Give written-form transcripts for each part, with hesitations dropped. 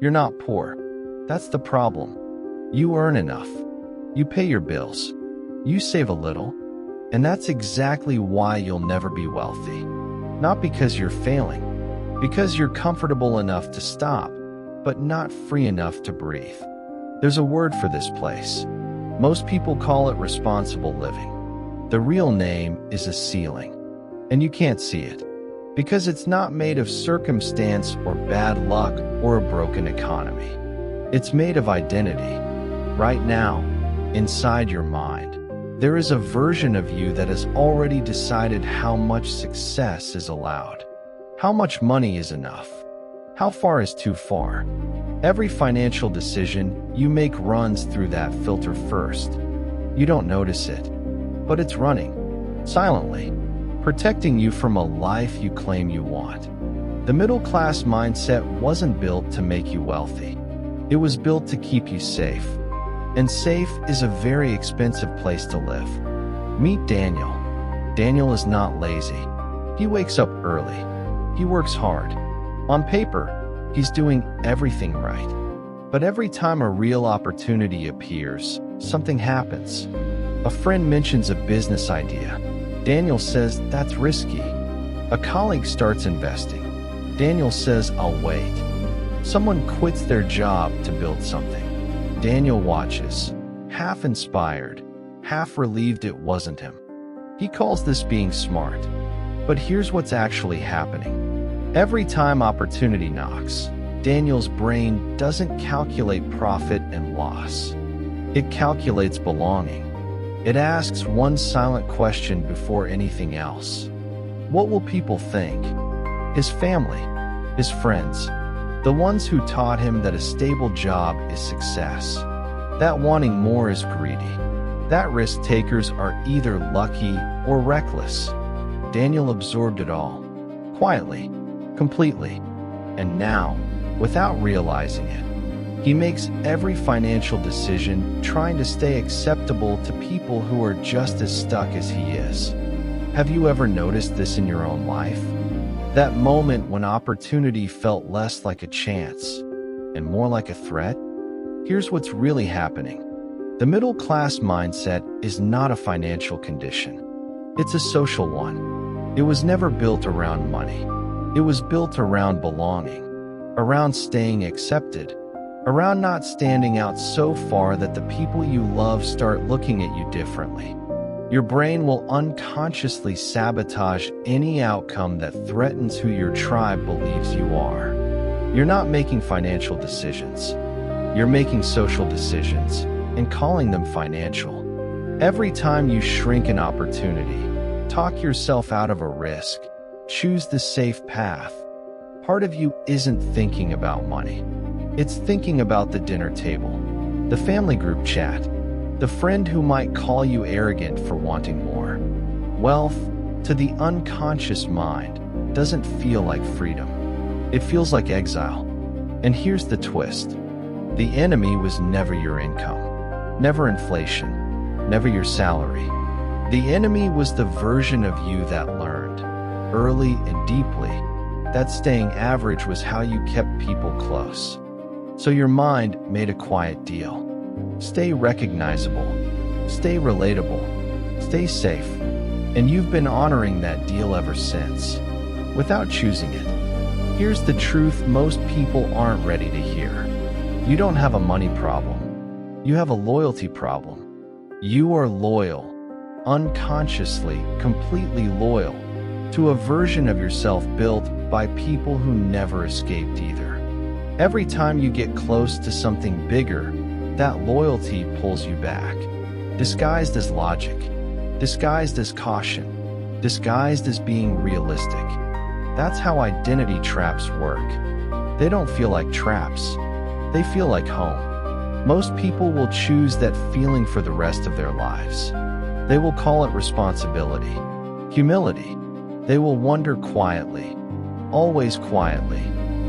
You're not poor. That's the problem. You earn enough. You pay your bills. You save a little. And that's exactly why you'll never be wealthy. Not because you're failing, because you're comfortable enough to stop, but not free enough to breathe. There's a word for this place. Most people call it responsible living. The real name is a ceiling. And you can't see it, because it's not made of circumstance or bad luck or a broken economy. It's made of identity. Right now, inside your mind, there is a version of you that has already decided how much success is allowed, how much money is enough, how far is too far. Every financial decision you make runs through that filter first. You don't notice it, but it's running, silently, protecting you from a life you claim you want. The middle-class mindset wasn't built to make you wealthy. It was built to keep you safe. And safe is a very expensive place to live. Meet Daniel. Daniel is not lazy. He wakes up early. He works hard. On paper, he's doing everything right. But every time a real opportunity appears, something happens. A friend mentions a business idea. Daniel says that's risky. A colleague starts investing. Daniel says, I'll wait. Someone quits their job to build something. Daniel watches, half inspired, half relieved it wasn't him. He calls this being smart. But here's what's actually happening. Every time opportunity knocks, Daniel's brain doesn't calculate profit and loss. It calculates belonging. It asks one silent question before anything else. What will people think? His family, his friends, the ones who taught him that a stable job is success. That wanting more is greedy. That risk takers are either lucky or reckless. Daniel absorbed it all, quietly, completely. And now, without realizing it, he makes every financial decision trying to stay acceptable to people who are just as stuck as he is. Have you ever noticed this in your own life? That moment when opportunity felt less like a chance and more like a threat? Here's what's really happening. The middle-class mindset is not a financial condition. It's a social one. It was never built around money. It was built around belonging, around staying accepted, around not standing out so far that the people you love start looking at you differently. Your brain will unconsciously sabotage any outcome that threatens who your tribe believes you are. You're not making financial decisions. You're making social decisions and calling them financial. Every time you shrink an opportunity, talk yourself out of a risk, choose the safe path, part of you isn't thinking about money. It's thinking about the dinner table, the family group chat, the friend who might call you arrogant for wanting more. Wealth, to the unconscious mind, doesn't feel like freedom. It feels like exile. And here's the twist. The enemy was never your income, never inflation, never your salary. The enemy was the version of you that learned, early and deeply, that staying average was how you kept people close. So your mind made a quiet deal. Stay recognizable, stay relatable, stay safe. And you've been honoring that deal ever since, without choosing it. Here's the truth most people aren't ready to hear. You don't have a money problem. You have a loyalty problem. You are loyal, unconsciously, completely loyal, to a version of yourself built by people who never escaped either. Every time you get close to something bigger, that loyalty pulls you back, disguised as logic, disguised as caution, disguised as being realistic. That's how identity traps work. They don't feel like traps. They feel like home. Most people will choose that feeling for the rest of their lives. They will call it responsibility, humility. They will wonder quietly, always quietly,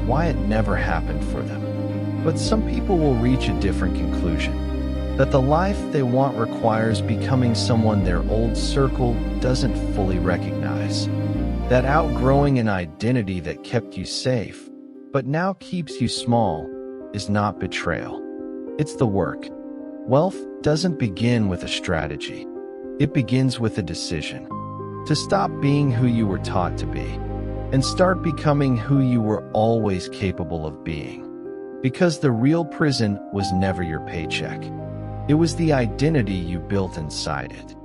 why it never happened for them. But some people will reach a different conclusion. that the life they want requires becoming someone their old circle doesn't fully recognize, that outgrowing an identity that kept you safe, but now keeps you small, is not betrayal. It's the work. Wealth doesn't begin with a strategy. It begins with a decision. To stop being who you were taught to be, and start becoming who you were always capable of being. Because the real prison was never your paycheck. It was the identity you built inside it.